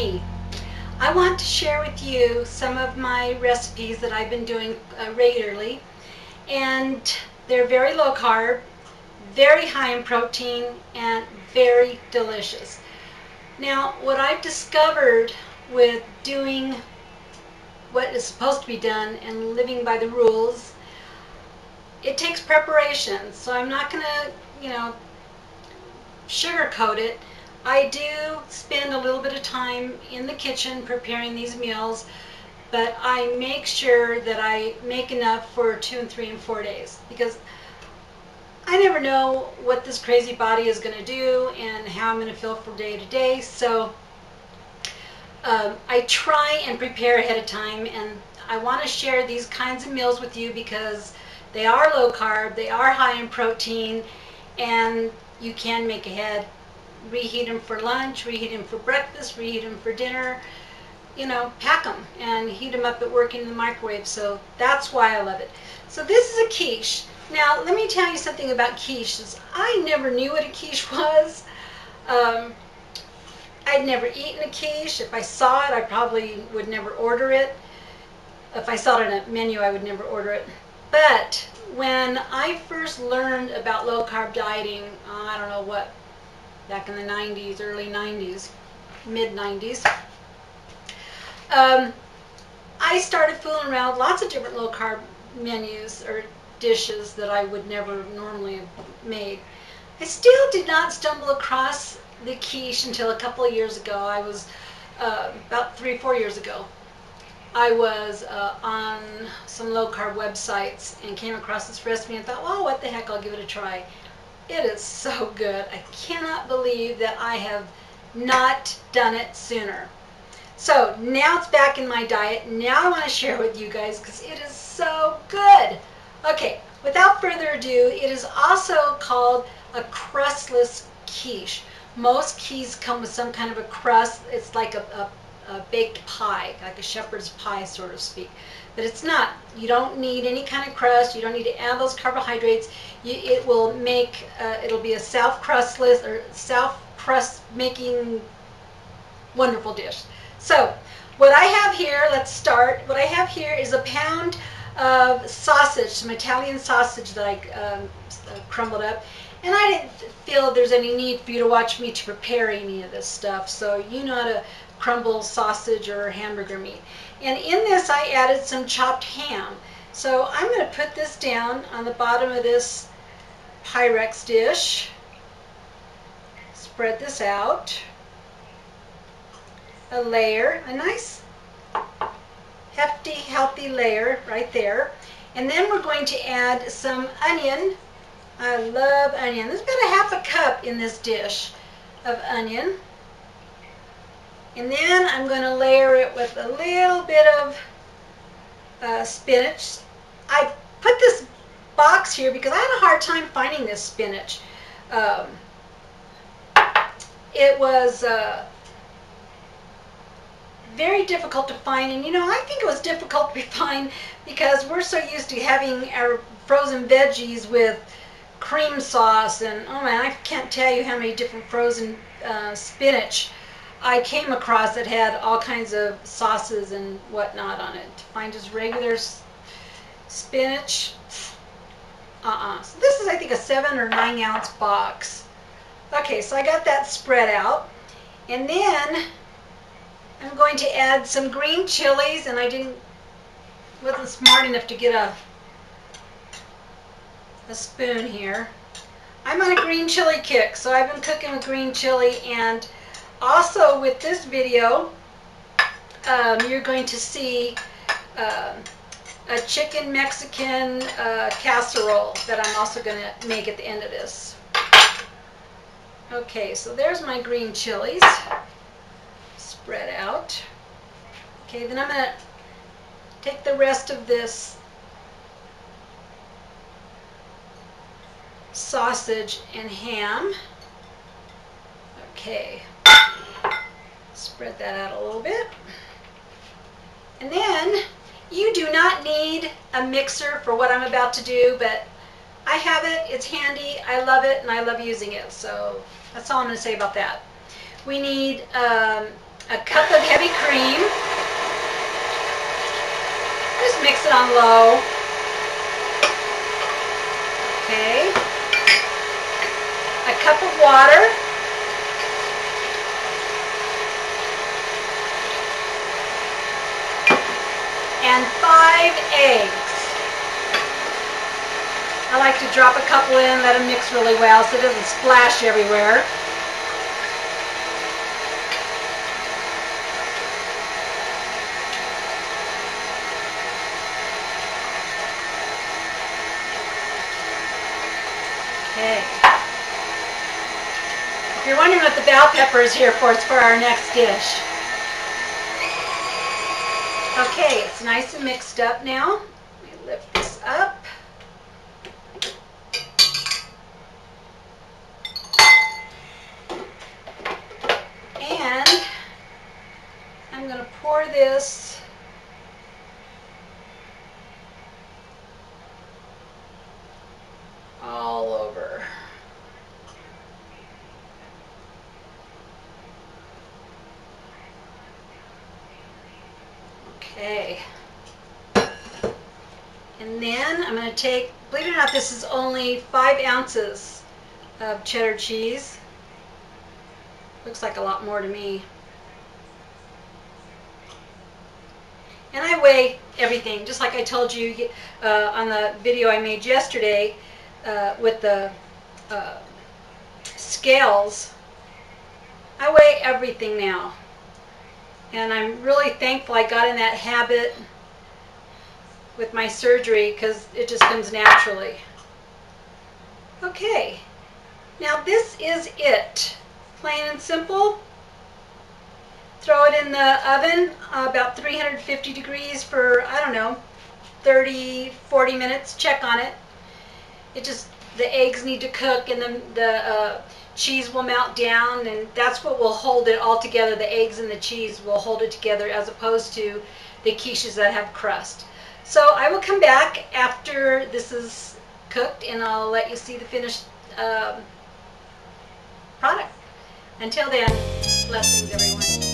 me. I want to share with you some of my recipes that I've been doing regularly, and they're very low carb, very high in protein, and very delicious. Now, what I've discovered with doing what is supposed to be done and living by the rules, it takes preparation. So I'm not going to, sugarcoat it. I do spend a little bit of time in the kitchen preparing these meals, but I make sure that I make enough for 2 and 3 and 4 days, because I never know what this crazy body is going to do and how I'm going to feel from day to day. So I try and prepare ahead of time, and I want to share these kinds of meals with you because they are low carb, they are high in protein, and you can make ahead. Reheat them for lunch, reheat them for breakfast, reheat them for dinner. Pack them and heat them up at work in the microwave. So that's why I love it. So this is a quiche. Now let me tell you something about quiches. I never knew what a quiche was. I'd never eaten a quiche. If I saw it, I probably would never order it. If I saw it on a menu, I would never order it. But when I first learned about low carb dieting, I don't know what, back in the 90s, early 90s, mid 90s, I started fooling around with lots of different low carb menus or dishes that I would never normally have made. I still did not stumble across the quiche until a couple of years ago. I was about 3 or 4 years ago. I was on some low carb websites and came across this recipe and thought, well, what the heck, I'll give it a try. It is so good. I cannot believe that I have not done it sooner. So now it's back in my diet. Now I want to share with you guys because it is so good. Okay, without further ado, it is also called a crustless quiche. Most quiches come with some kind of a crust. It's like a baked pie, like a shepherd's pie, sort of speak. But it's not. You don't need any kind of crust. You don't need to add those carbohydrates. It will make, it'll be a self-crustless or self-crust making wonderful dish. So what I have here, let's start. What I have here is a pound of sausage, some Italian sausage that I crumbled up. And I didn't feel there's any need for you to watch me to prepare any of this stuff. So you know how to crumble sausage or hamburger meat. And in this I added some chopped ham. So I'm going to put this down on the bottom of this Pyrex dish. Spread this out. A layer, a nice hefty, healthy layer right there. And then we're going to add some onion. I love onion. There's about 1/2 cup in this dish of onion. And then I'm going to layer it with a little bit of spinach. I put this box here because I had a hard time finding this spinach. It was very difficult to find, and I think it was difficult to find because we're so used to having our frozen veggies with cream sauce, and oh man, I can't tell you how many different frozen spinach I came across that had all kinds of sauces and whatnot on it. To find just regular spinach, So this is, I think, a 7 or 9 ounce box. Okay, so I got that spread out, and then I'm going to add some green chilies, and I wasn't smart enough to get a spoon here. I'm on a green chili kick, so I've been cooking with green chili. And also with this video, you're going to see a chicken Mexican casserole that I'm also going to make at the end of this. Okay, so there's my green chilies spread out. Okay, then I'm going to take the rest of this sausage and ham. Okay, spread that out a little bit. And then you do not need a mixer for what I'm about to do, but I have it, it's handy, I love it, and I love using it. So that's all I'm going to say about that. We need a a cup of heavy cream. Just mix it on low. Okay. A cup of water. And 5 eggs. I like to drop a couple in, let them mix really well so it doesn't splash everywhere. Okay. If you're wondering what the bell pepper is here for, it's for our next dish. Okay, it's nice and mixed up now. Let me lift this up. And I'm going to pour this all over. Okay. And then I'm going to take, believe it or not, this is only 5 ounces of cheddar cheese. Looks like a lot more to me. And I weigh everything, just like I told you on the video I made yesterday with the scales. I weigh everything now. And I'm really thankful I got in that habit with my surgery because it just comes naturally. Okay, now this is it. Plain and simple. Throw it in the oven about 350 degrees for, I don't know, 30, 40 minutes. Check on it. The eggs need to cook and then the cheese will melt down, and that's what will hold it all together. The eggs and the cheese will hold it together as opposed to the quiches that have crust. So I will come back after this is cooked and I'll let you see the finished product. Until then, blessings everyone.